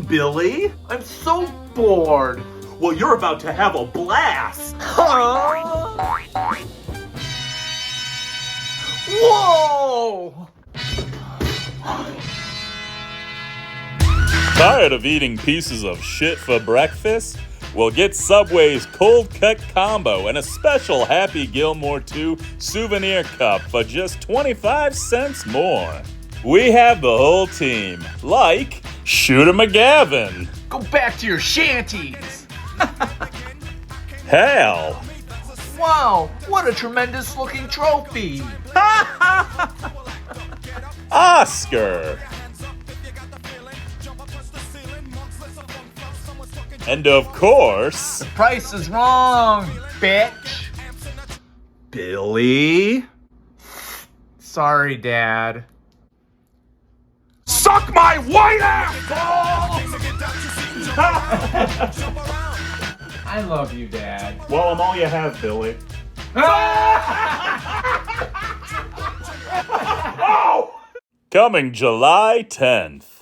Billy. I'm so bored. Well, you're about to have a blast. Whoa! Tired of eating pieces of shit for breakfast? Well, get Subway's Cold Cut Combo and a special Happy Gilmore 2 souvenir cup for just 25 cents more. We have the whole team, like Shooter McGavin, Go back to your shanties. Hal, Wow, what a tremendous looking trophy. Oscar, and of course, Price is wrong, bitch. Billy? Sorry, Dad. Suck my white asshole! I love you, Dad. Well, I'm all you have, Billy. coming July 10th.